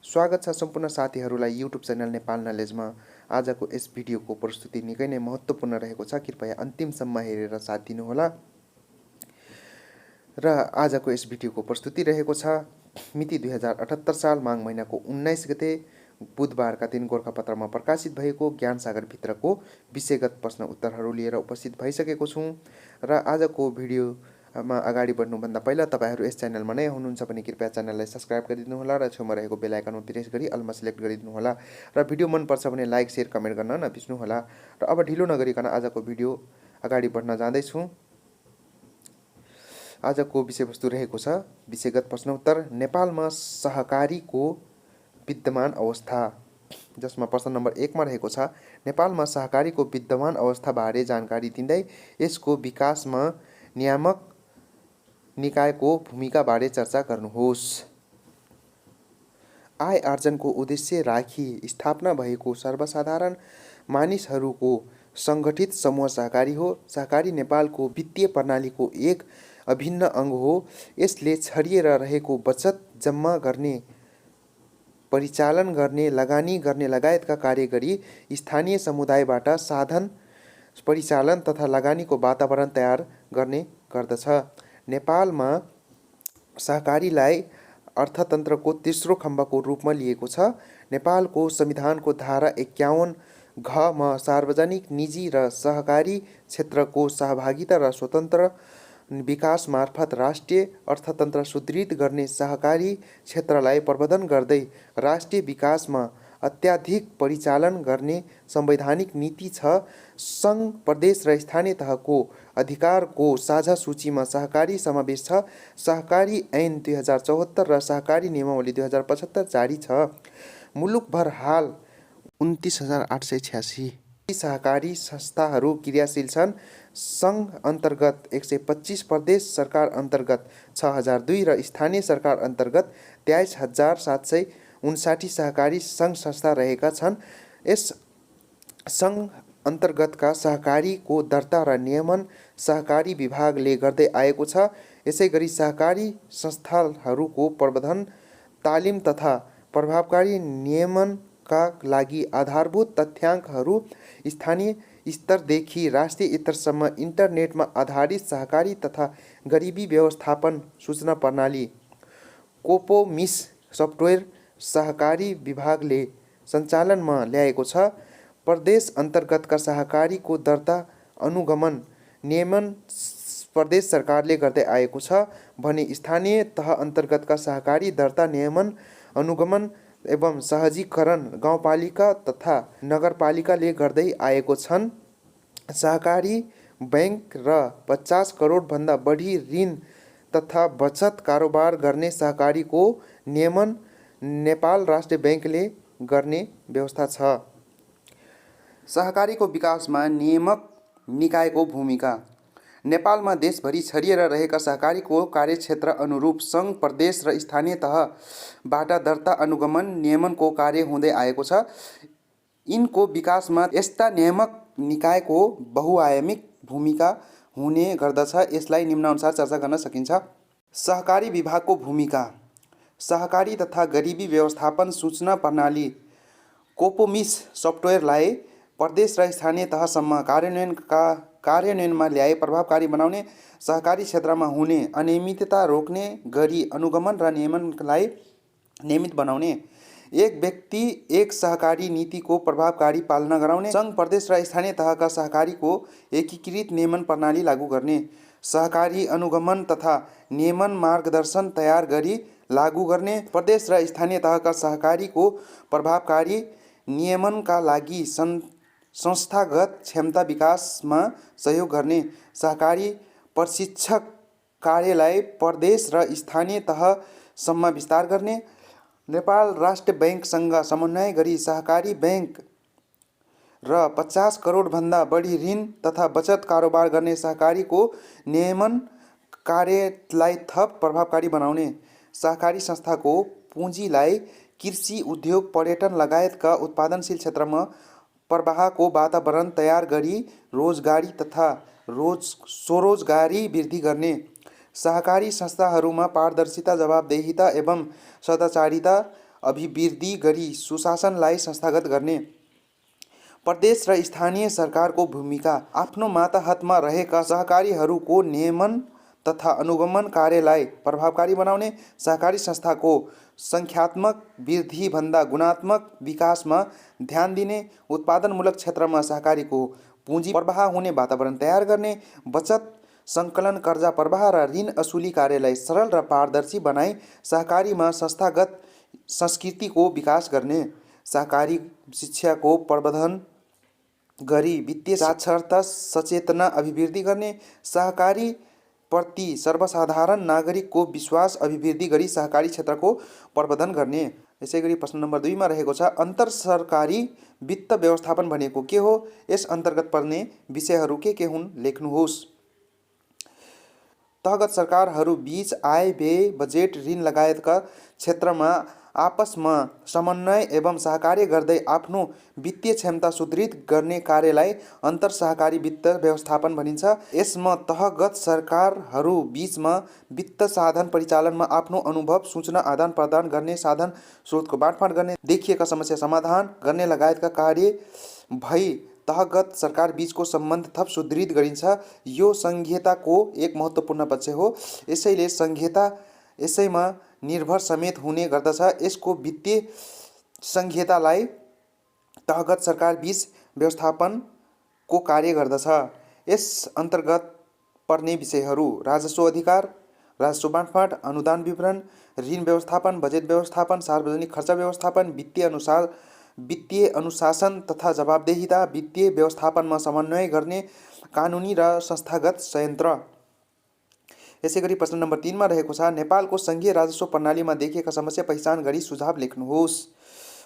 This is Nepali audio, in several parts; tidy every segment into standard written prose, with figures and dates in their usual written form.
स्वागत छ सम्पूर्ण साथीहरूलाई युट्युब च्यानल नेपाल नलेजमा। आजको यस भिडियोको प्रस्तुति निकै नै महत्त्वपूर्ण रहेको छ। कृपया अन्तिमसम्म हेरेर साथ दिनुहोला। र आजको यस भिडियोको प्रस्तुति रहेको छ मिति 2078 साल माघ महिनाको 19 गते बुधबारका दिन गोरखापत्रमा प्रकाशित भएको ज्ञान सागर भित्रको विषयगत प्रश्न उत्तरहरू लिएर उपस्थित भइसकेको छु। र आजको भिडियोमा अगाडि बढ्नुभन्दा पहिला तपाईहरू यस च्यानलमा नयाँ हुनुहुन्छ भने कृपया च्यानललाई सब्स्क्राइब गरिदिनुहोला र छेउमा रहेको बेल आइकनमा प्रेस गरी अलमा सिलेक्ट गरिदिनुहोला र भिडियो मनपर्छ भने लाइक शेयर कमेन्ट गर्न नबिर्सनुहोला। र अब ढिलो नगरिकन आजको भिडियो अगाडि बढ्न जाँदैछु। आजको विषयवस्तु रहेको छ विषयगत प्रश्न उत्तर नेपालमा सहकारीको विद्यमान अवस्था, जसमा प्रश्न नम्बर 1 मा रहेको छ नेपालमा सहकारीको विद्यमान अवस्थाबारे जानकारी दिँदै यसको विकासमा नियामक निकायको भूमिकाबारे चर्चा गर्नुहोस्। आय आर्जनको उद्देश्य राखी स्थापना भएको सर्वसाधारण मानिसहरूको सङ्गठित समूह सहकारी हो। सहकारी नेपालको वित्तीय प्रणालीको एक अभिन्न अङ्ग हो। यसले छरिएर रहेको बचत जम्मा गर्ने, परिचालन गर्ने, लगानी गर्ने लगायतका कार्य गरी स्थानीय समुदायबाट साधन परिचालन तथा लगानीको वातावरण तयार गर्ने गर्दछ। नेपालमा सहकारीलाई अर्थतन्त्रको तेस्रो खम्बाको रूपमा लिएको छ। नेपालको संविधानको धारा 51 घ मा सार्वजनिक, निजी र सहकारी क्षेत्रको सहभागिता र स्वतन्त्र विकास मार्फत राष्ट्रिय अर्थतन्त्र सुदृढ गर्ने, सहकारी क्षेत्रलाई प्रबन्धन गर्दै राष्ट्रिय विकासमा अत्याधिक परिचालन गर्ने संवैधानिक नीति छ। सङ्घ, प्रदेश र स्थानीय तहको अधिकारको साझा सूचीमा सहकारी समावेश छ। सहकारी ऐन 2074 र सहकारी नियमावली 2075 जारी छ। मुलुकभर हाल 29,886 सहकारी संस्थाहरू क्रियाशील छन्। सङ्घ अन्तर्गत 125, प्रदेश सरकार अन्तर्गत 6,002 र स्थानीय सरकार अन्तर्गत 23,759 सहकारी सङ्घ संस्था रहेका छन्। यस सङ्घ अन्तर्गतका सहकारीको दर्ता र नियमन सहकारी विभागले गर्दै आएको छ। यसैगरी सहकारी संस्थाहरूको प्रबन्धन, तालिम तथा प्रभावकारी नियमनका लागि आधारभूत तथ्याङ्कहरू स्थानीय स्तरदेखि राष्ट्रिय स्तरसम्म इन्टरनेटमा आधारित सहकारी तथा गरिबी व्यवस्थापन सूचना प्रणाली कोपोमिस सफ्टवेयर सहकारी विभागले सञ्चालनमा ल्याएको छ। प्रदेश अन्तर्गतका सहकारीको दर्ता अनुगमन नियमन प्रदेश सरकारले गर्दै आएको छ भने स्थानीय तह अन्तर्गतका सहकारी दर्ता नियमन अनुगमन एवं सहजीकरण गाउँपालिका तथा नगरपालिकाले गर्दै आएको छन्। सहकारी बैंक र 50 करोडभन्दा बढी ऋण तथा बचत कारोबार गर्ने सहकारीको नियमन नेपाल राष्ट्रिय बैंकले गर्ने व्यवस्था छ। सहकारीको विकासमा नियामक निकायको भूमिका। नेपालमा देशभरि छरिएर रहेका सहकारीको कार्यक्षेत्र अनुरूप सङ्घ, प्रदेश र स्थानीय तहबाट दर्ता अनुगमन नियमनको कार्य हुँदै आएको छ। यिनको विकासमा यस्ता नियामक निकायको बहुआयामिक भूमिका हुने गर्दछ। यसलाई निम्नानुसार चर्चा गर्न सकिन्छ। सहकारी विभागको भूमिका। सहकारी तथा गरिबी व्यवस्थापन सूचना प्रणाली कोपोमिस सफ्टवेयरलाई प्रदेश र स्थानीय तहसम्म कार्यान्वयनमा ल्याए प्रभावकारी बनाउने, सहकारी क्षेत्रमा हुने अनियमितता रोक्ने गरी अनुगमन र नियमनलाई नियमित बनाउने, एक व्यक्ति एक सहकारी नीतिको प्रभावकारी पालना गराउने, सङ्घ, प्रदेश र स्थानीय तहका सहकारीको एकीकृत नियमन प्रणाली लागू गर्ने, सहकारी अनुगमन तथा नियमन मार्गदर्शन तयार गरी लागू गर्ने, प्रदेश र स्थानीय तहका सहकारीको प्रभावकारी नियमनका लागि संस्थागत क्षमता विकासमा सहयोग गर्ने, सहकारी प्रशिक्षक कार्यलाई प्रदेश र स्थानीय तहसम्म विस्तार गर्ने, नेपाल राष्ट्रिय बैंकसँग समन्वय गरी सहकारी बैंक र 50 करोडभन्दा बढी ऋण तथा बचत कारोबार गर्ने सहकारीको नियमन कार्यलाई थप प्रभावकारी बनाउने, सहकारी संस्थाको पुँजीलाई कृषि, उद्योग, पर्यटन लगायतका उत्पादनशील क्षेत्रमा प्रवाहको वातावरण तयार गरी रोजगारी तथा स्वरोजगारी वृद्धि गर्ने, सहकारी संस्थाहरूमा पारदर्शिता, जवाबदेहिता एवं सदाचारिता अभिवृद्धि गरी सुशासनलाई संस्थागत गर्ने। प्रदेश र स्थानीय सरकारको भूमिका। आफ्नो मातहतमा रहेका सहकारीहरूको नियमन तथा अनुगमन कार्यलाई प्रभावकारी बनाउने, सहकारी संस्थाको सङ्ख्यात्मक वृद्धिभन्दा गुणात्मक विकासमा ध्यान दिने, उत्पादनमूलक क्षेत्रमा सहकारीको पुँजी प्रवाह हुने वातावरण तयार गर्ने, बचत सङ्कलन, कर्जा प्रवाह र ऋण असुली कार्यलाई सरल र पारदर्शी बनाई सहकारीमा संस्थागत संस्कृतिको विकास गर्ने, सहकारी शिक्षाको प्रवर्धन गरी वित्तीय साक्षरता सचेतना अभिवृद्धि गर्ने, सहकारी प्रति सर्वसाधारण नागरिकको विश्वास अभिवृद्धि गरी सहकारी क्षेत्रको प्रवर्धन गर्ने। यसै गरी प्रश्न नम्बर 2 मा रहेको छ अन्तर सरकारी वित्त व्यवस्थापन भनेको के हो? यस अन्तर्गत पर्ने विषयहरू के हुन्? लेख्नुहोस्। तहगत सरकारहरू बीच आय, व्यय, बजेट, ऋण लगायतका क्षेत्रमा आपसमा समन्वय एवं सहकार्य गर्दै आफ्नो वित्तीय क्षमता सुदृढ गर्ने कार्यलाई अन्तर सहकारी वित्त व्यवस्थापन भनिन्छ। यसमा तहगत सरकारहरू बीचमा वित्त साधन परिचालनमा आफ्नो अनुभव, सूचना आदान प्रदान गर्ने, साधन स्रोतको बाँडफाँड गर्ने, देखिएका समस्या समाधान गर्ने लगायतका कार्य भई तहगत सरकार बीचको सम्बन्ध थप सुदृढ गरिन्छ। यो संघीयताको एक महत्त्वपूर्ण पक्ष हो। यसैले संघीयता यसैमा निर्भर समेत हुने गर्दछ। यसको वित्तीय संघीयतालाई तहगत सरकार बीच व्यवस्थापनको कार्य गर्दछ। यस अन्तर्गत पर्ने विषयहरू: राजस्व अधिकार, राजस्व बाँडफाँड, अनुदान विवरण, ऋण व्यवस्थापन, बजेट व्यवस्थापन, सार्वजनिक खर्च व्यवस्थापन, वित्तीय अनुशासन तथा जवाबदेहिता, वित्तीय व्यवस्थापनमा समन्वय गर्ने, कानुनी र संस्थागत संयन्त्र। यसै गरी प्रश्न नम्बर 3 मा रहेको छ नेपालको सङ्घीय राजस्व प्रणालीमा देखिएका समस्या पहिचान गरी सुझाव लेख्नुहोस्।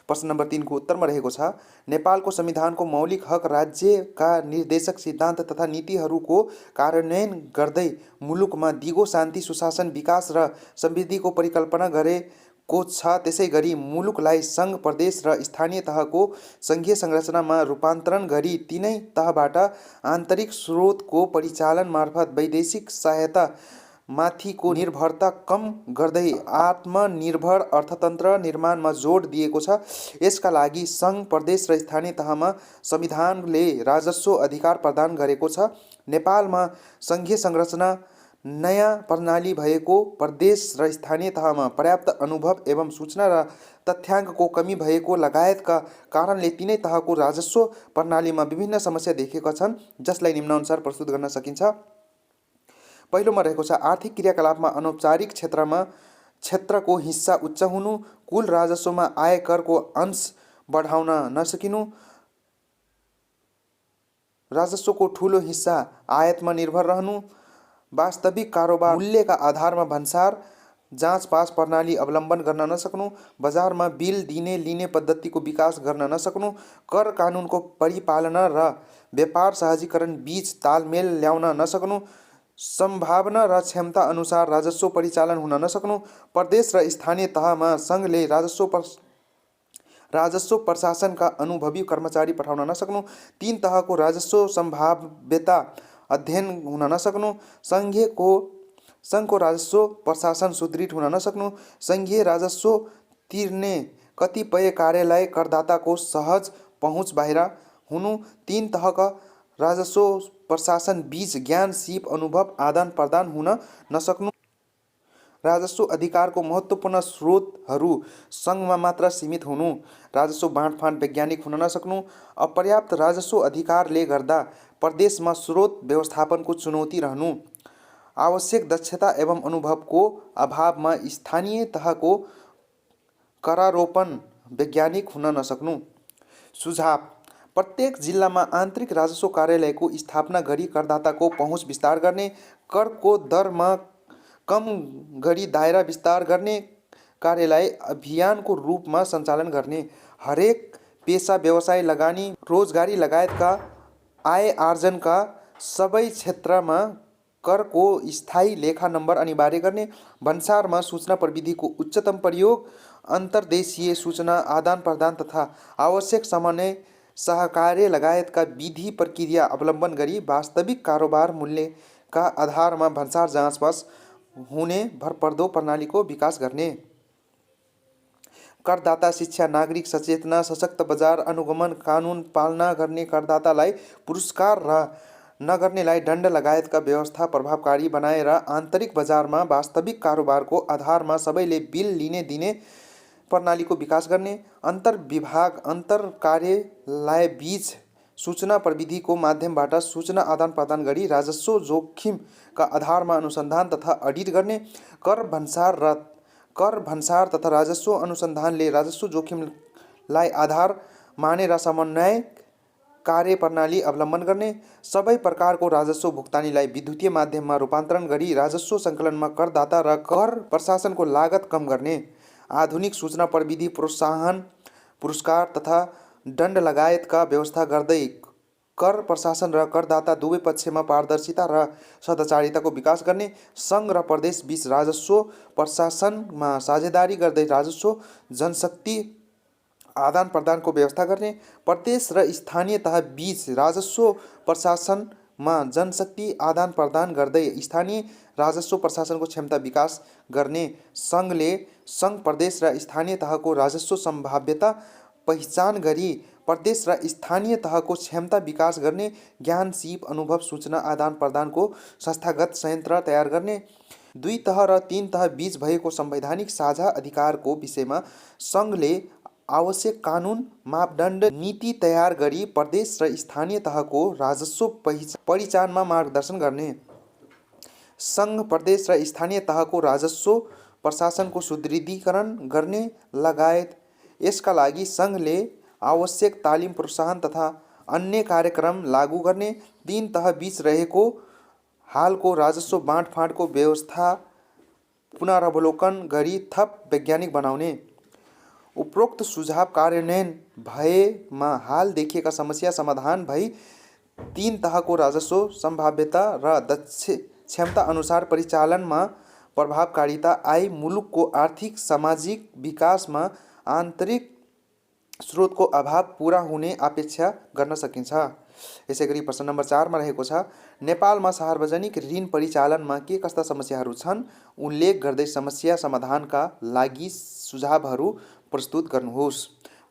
प्रश्न नम्बर 3 को उत्तरमा रहेको छ नेपालको संविधानको मौलिक हक राज्यका निर्देशक सिद्धान्त तथा नीतिहरूको कार्यान्वयन गर्दै मुलुकमा दिगो शान्ति, सुशासन, विकास र समृद्धिको परिकल्पना गरेको छ। त्यसै गरी मुलुकलाई सङ्घ, प्रदेश र स्थानीय तहको सङ्घीय संरचनामा रूपान्तरण गरी तिनै तहबाट आन्तरिक स्रोतको परिचालन मार्फत वैदेशिक सहायता माथिको निर्भरता कम गर्दै आत्मनिर्भर अर्थतन्त्र निर्माणमा जोड दिएको छ। यसका लागि सङ्घ, प्रदेश र स्थानीय तहमा संविधानले राजस्व अधिकार प्रदान गरेको छ। नेपालमा सङ्घीय संरचना नयाँ प्रणाली भएको, प्रदेश र स्थानीय तहमा पर्याप्त अनुभव एवं सूचना र तथ्याङ्कको कमी भएको लगायतका कारणले तिनै तहको राजस्व प्रणालीमा विभिन्न समस्या देखिएका छन्, जसलाई निम्नानुसार प्रस्तुत गर्न सकिन्छ। पहिलोमा रहेको छ आर्थिक क्रियाकलापमा अनौपचारिक क्षेत्रको हिस्सा उच्च हुनु, कुल राजस्वमा आय करको अंश बढाउन नसकिनु, राजस्वको ठूलो हिस्सा आयातमा निर्भर रहनु, वास्तविक कारोबार मूल्यका आधारमा भन्सार जाँचपास प्रणाली अवलम्बन गर्न नसक्नु, बजारमा बिल दिने लिने पद्धतिको विकास गर्न नसक्नु, कर कानुनको परिपालना र व्यापार सहजीकरण बीच तालमेल ल्याउन नसक्नु, सम्भावना र क्षमता अनुसार राजस्व परिचालन हुन नसक्नु, प्रदेश र स्थानीय तहमा सङ्घले राजस्व प्रशासनका अनुभवी कर्मचारी पठाउन नसक्नु, तीन तहको राजस्व सम्भाव्यता अध्ययन हुन नसक्नु, सङ्घको राजस्व प्रशासन सुदृढ हुन नसक्नु, सङ्घीय राजस्व तिर्ने कतिपय कार्यालय करदाताको सहज पहुँच बाहिर हुनु, तीन तहका राजस्व प्रशासन बीच ज्ञान, सिप, अनुभव आदान प्रदान हुन नसक्नु, राजस्व अधिकारको महत्त्वपूर्ण स्रोतहरू सङ्घमा मात्र सीमित हुनु, राजस्व बाँडफाँड वैज्ञानिक हुन नसक्नु, अपर्याप्त राजस्व अधिकारले गर्दा प्रदेशमा स्रोत व्यवस्थापनको चुनौती रहनु, आवश्यक दक्षता एवं अनुभवको अभावमा स्थानीय तहको करारोपण वैज्ञानिक हुन नसक्नु। सुझाव: प्रत्येक जिल्लामा आन्तरिक राजस्व कार्यालयको स्थापना गरी करदाताको पहुँच विस्तार गर्ने, करको दरमा कम गरी दायरा विस्तार गर्ने कार्यलाई अभियानको रूपमा सञ्चालन गर्ने, हरेक पेसा, व्यवसाय, लगानी, रोजगारी लगायतका आय आर्जनका सबै क्षेत्रमा करको स्थायी लेखा नम्बर अनिवार्य गर्ने, भन्सारमा सूचना प्रविधिको उच्चतम प्रयोग, अन्तर्देशीय सूचना आदान प्रदान तथा आवश्यक समन्वय सहकार्य लगायतका विधि प्रक्रिया अवलम्बन गरी वास्तविक कारोबार मूल्यका आधारमा भन्सार जाँचपास हुने भरपर्दो प्रणालीको विकास गर्ने। करदाता शिक्षा, नागरिक सचेतना, सशक्त बजार अनुगमन, कानुन पालना गर्ने करदातालाई पुरस्कार र नगर्नेलाई दण्ड लगायतका व्यवस्था प्रभावकारी बनाएर आन्तरिक बजारमा वास्तविक कारोबारको आधारमा सबैले बिल लिने दिने प्रणालीको विकास गर्ने, अन्तर्विभाग अन्तर कार्यालयबीच सूचना प्रविधिको माध्यमबाट सूचना आदान प्रदान गरी राजस्व जोखिमका आधारमा अनुसन्धान तथा अडिट गर्ने, कर भन्सार तथा राजस्व अनुसन्धानले राजस्व जोखिमलाई आधार मानेर समन्वय कार्यप्रणाली अवलम्बन गर्ने, सबै प्रकारको राजस्व भुक्तानीलाई विद्युतीय माध्यममा रूपान्तरण गरी राजस्व सङ्कलनमा करदाता र कर प्रशासनको लागत कम गर्ने, आधुनिक सूचना प्रविधि प्रोत्साहन पुरस्कार तथा दण्ड लगायतका व्यवस्था गर्दै कर प्रशासन र करदाता दुवै पक्षमा पारदर्शिता र सदाचारिताको विकास गर्ने, सङ्घ र प्रदेश बीच राजस्व प्रशासनमा साझेदारी गर्दै राजस्व जनशक्ति आदान प्रदानको व्यवस्था गर्ने, प्रदेश र स्थानीय तह बीच राजस्व प्रशासनमा जनशक्ति आदान प्रदान गर्दै स्थानीय राजस्व प्रशासनको क्षमता विकास गर्ने, सङ्घले सङ्घ प्रदेश र स्थानीय तहको राजस्व सम्भाव्यता पहिचान गरी प्रदेश र स्थानीय तहको क्षमता विकास गर्ने, ज्ञान सिप अनुभव सूचना आदान प्रदानको संस्थागत संयन्त्र तयार गर्ने, 2 तह र 3 तह बीच भएको संवैधानिक साझा अधिकारको विषयमा सङ्घले आवश्यक कानुन मापदण्ड नीति तयार गरी प्रदेश र स्थानीय तहको राजस्व परिचालनमा मार्गदर्शन गर्ने, सङ्घ प्रदेश र स्थानीय तहको राजस्व प्रशासनको सुदृढीकरण गर्ने लगायत। यसका लागि सङ्घले आवश्यक तालिम प्रोत्साहन तथा अन्य कार्यक्रम लागू गर्ने, 3 तह बीच रहेको हालको राजस्व बाँडफाँडको व्यवस्था पुनरावलोकन गरी थप वैज्ञानिक बनाउने, उपरोक्त सुझाव कार्यान्वयन भएमा हाल देखिएका समस्या समाधान भई 3 तहको राजस्व सम्भाव्यता र क्षमता अनुसार परिचालनमा प्रभावकारिता आई मुलुकको आर्थिक सामाजिक विकासमा आन्तरिक स्रोतको अभाव पूरा हुने अपेक्षा गर्न सकिन्छ। यसैगरी प्रश्न नम्बर 4 मा रहेको छ, नेपालमा सार्वजनिक ऋण परिचालनमा के कस्ता समस्याहरू छन्, उल्लेख गर्दै समस्या समाधानका लागि सुझावहरू प्रस्तुत गर्नुहोस्।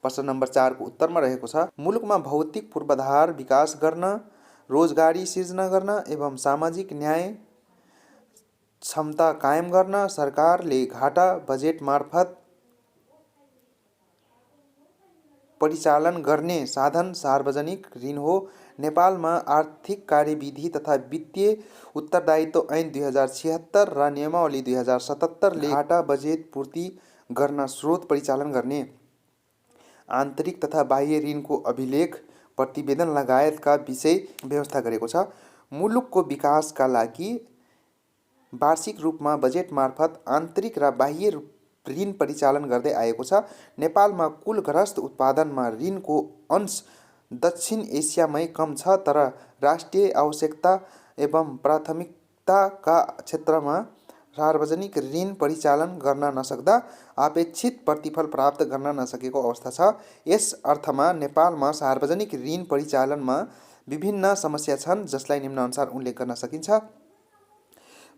प्रश्न नम्बर 4 को उत्तरमा रहेको छ, मुलुकमा भौतिक पूर्वाधार विकास गर्न, रोजगारी सिर्जना गर्न एवं सामाजिक न्याय क्षमता कायम गर्न सरकारले घाटा बजेट मार्फत परिचालन गर्ने साधन सार्वजनिक ऋण हो। नेपालमा आर्थिक कार्यविधि तथा वित्तीय उत्तरदायित्व ऐन 2076 र नियमावली 2077 ले घाटा बजेट पूर्ति गर्न स्रोत परिचालन गर्ने, आन्तरिक तथा बाह्य ऋणको अभिलेख प्रतिवेदन लगायतका विषय व्यवस्था गरेको छ। मुलुकको विकासका लागि वार्षिक रूपमा बजेट मार्फत आन्तरिक र बाह्य ऋण परिचालन गर्दै आएको छ। नेपालमा कुल ग्रस्त उत्पादनमा ऋणको अंश दक्षिण एसियामै कम छ, तर राष्ट्रिय आवश्यकता एवं प्राथमिकताका क्षेत्रमा सार्वजनिक ऋण परिचालन गर्न नसक्दा अपेक्षित प्रतिफल प्राप्त गर्न नसकेको अवस्था छ। यस अर्थमा नेपालमा सार्वजनिक ऋण परिचालनमा विभिन्न समस्या छन्, जसलाई निम्नानुसार उल्लेख गर्न सकिन्छ।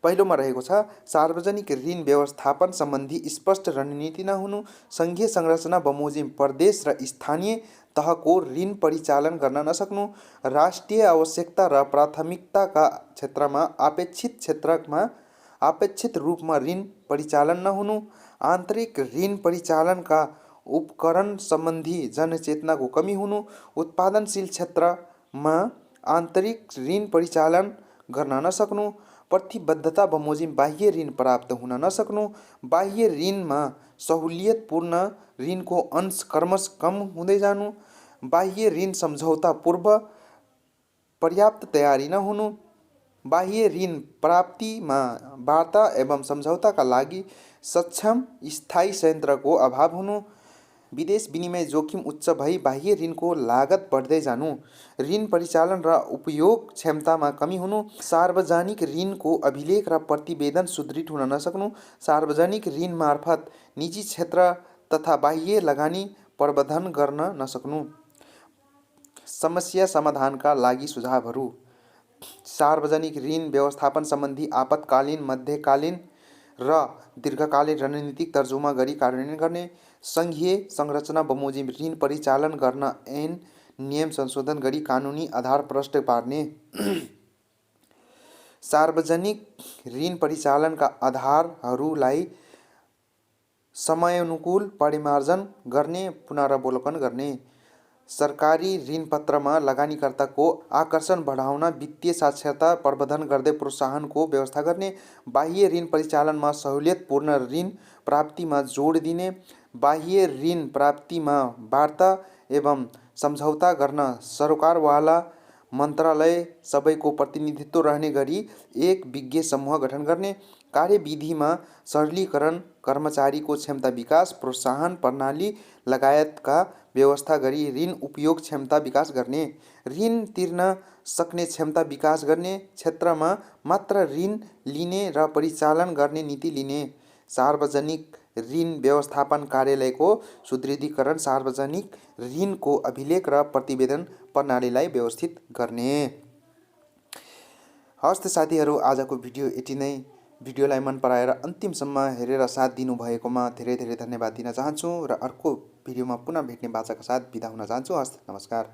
पहिलोमा रहेको छ, सार्वजनिक ऋण व्यवस्थापन सम्बन्धी स्पष्ट रणनीति नहुनु, सङ्घीय संरचना बमोजिम प्रदेश र स्थानीय तहको ऋण परिचालन गर्न नसक्नु, राष्ट्रिय आवश्यकता र प्राथमिकताका क्षेत्रमा अपेक्षित रूपमा ऋण परिचालन नहुनु, आन्तरिक ऋण परिचालनका उपकरण सम्बन्धी जनचेतनाको कमी हुनु, उत्पादनशील क्षेत्रमा आन्तरिक ऋण परिचालन गर्न नसक्नु, प्रतिबद्धता बमोजिम बाह्य ऋण प्राप्त हुन नसक्नु, बाह्य ऋणमा सहुलियतपूर्ण ऋणको अंश क्रमशः कम हुँदै जानु, बाह्य ऋण सम्झौता पूर्व पर्याप्त तयारी नहुनु, बाह्य ऋण प्राप्तिमा वार्ता एवं सम्झौताका लागि सक्षम स्थायी संयन्त्रको अभाव हुनु, विदेश विनिमय जोखिम उच्च भई बाह्य ऋणको लागत बढ्दै जानु, ऋण परिचालन र उपयोग क्षमतामा कमी हुनु, सार्वजनिक ऋणको अभिलेख र प्रतिवेदन सुदृढ हुन नसक्नु, सार्वजनिक ऋण मार्फत निजी क्षेत्र तथा बाह्य लगानी प्रबन्धन गर्न नसक्नु। समस्या समाधानका लागि सुझावहरू, सार्वजनिक ऋण व्यवस्थापन सम्बन्धी आपतकालीन, मध्यकालीन र दीर्घकालीन रणनीतिक तर्जुमा गरी कार्यान्वयन गर्ने, सङ्घीय संरचना बमोजिम ऋण परिचालन गर्न ऐन नियम संशोधन गरी कानुनी आधार प्रष्ट पार्ने। सार्वजनिक ऋण परिचालनका आधारहरूलाई समयानुकूल परिमार्जन गर्ने, पुनरावलोकन गर्ने। सरकारी ऋणपत्रमा लगानीकर्ताको आकर्षण बढाउन वित्तीय साक्षरता प्रवर्धन गर्दै प्रोत्साहनको व्यवस्था गर्ने। बाह्य ऋण परिचालनमा सहुलियतपूर्ण ऋण प्राप्तिमा जोड दिने। बाह्य ऋण प्राप्तिमा वार्ता एवं सम्झौता गर्न सरोकारवाला मन्त्रालय सबैको प्रतिनिधित्व रहने गरी एक विज्ञ समूह गठन गर्ने। कार्यविधिमा सरलीकरण, कर्मचारीको क्षमता विकास, प्रोत्साहन प्रणाली लगायतका व्यवस्था गरी ऋण उपयोग क्षमता विकास गर्ने। ऋण तिर्न सक्ने क्षमता विकास गर्ने क्षेत्रमा मात्र ऋण लिने र परिचालन गर्ने नीति लिने। सार्वजनिक ऋण व्यवस्थापन कार्यालयको सुदृढीकरण, सार्वजनिक ऋणको अभिलेख र प्रतिवेदन प्रणालीलाई व्यवस्थित गर्ने। हवस् त साथीहरू, आजको भिडियो यति नै। भिडियोलाई मन पराएर अन्तिमसम्म हेरेर साथ दिनुभएकोमा धेरै धेरै धन्यवाद दिन चाहन्छु र अर्को भिडियोमा पुनः भेट्ने बाचाका साथ बिदा हुन चाहन्छु। हवस्, नमस्कार।